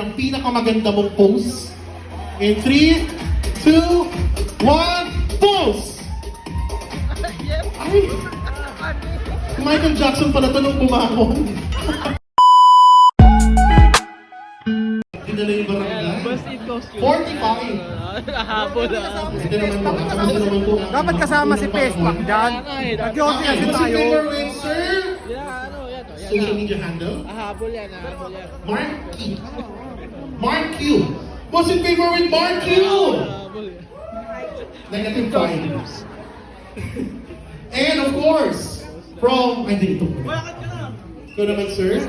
ang pinakamaganda mong pose. In 3, 2, 1, pose! Ay! Si Michael Jackson pala ito nung bumangon. Dinala yung barangay. 45. Nahabol ah. Hindi naman po. Hindi naman po. Dapat kasama si Facebook dyan. Nag-yosi kasi What's tayo. your favorite, sir? Yan. Social media handle? Nahabol yan. Mark Q. Mark Q. What's your favorite with Mark Q? Nahabol yan. Negative 5. And of course, from, ay hindi ito. Ito naman sir,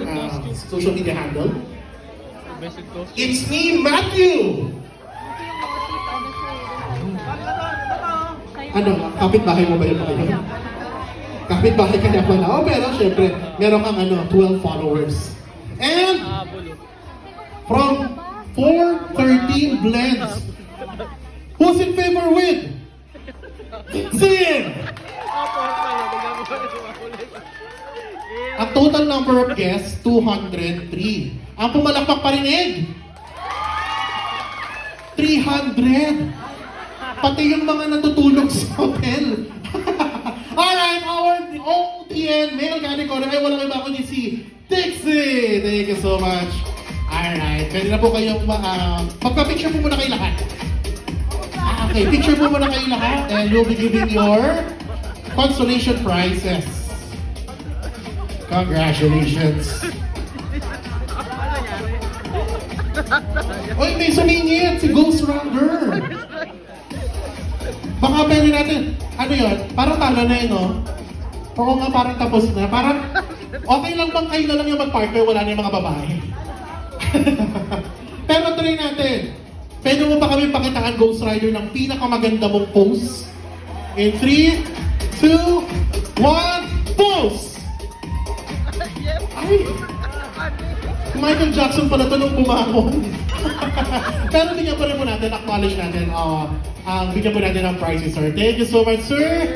social media handle. Basic toast. It's me, Matthew! Ano, kapitbahay mo ba yun? Kapitbahay ka niya pala. Oh, pero syempre, meron kang 12 followers. And Nahabol. from 413 blends, who's in favor with? Sin! Ang total number of guests, 203. Ang pumalakpak parinig, 300. Pati yung mga natutulog sa hotel. Alright, our OTN male category ay walang iba kundi si Dixie. Thank you so much. Alright, pwede na po kayong magpa-picture po muna kayo lahat. Okay, picture po muna kayo lahat and you'll be giving your consolation prizes. Congratulations. Uy, may sumingit si Ghost Runner. Baka pwede natin, ano yun? Parang talo na yun, no? Oo nga, parang tapos na. Parang, okay lang bang kayo na lang yung mag-partner, wala na yung mga babae? Pero try natin. Pwede mo ba kami pakitaan, Ghost Rider, ng pinakamaganda mong pose? In 3, 2, 1, pose! Ay! Si Michael Jackson pala ito nung bumangon. Pero bigyan pa rin po natin, acknowledge natin, bigyan po natin ng prizes, sir. Thank you so much, sir.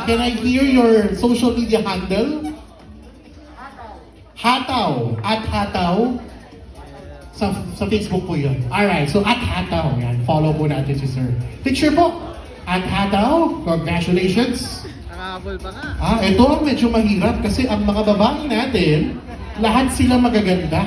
Can I hear your social media handle? Hataw. At Hataw. Sa Facebook po yun. Alright, so at Hataw. Yan, follow po natin si sir. Picture po. At Hataw. Congratulations. Nahabol pa nga. Ito ang medyo mahirap kasi ang mga babae natin, lahat sila magaganda.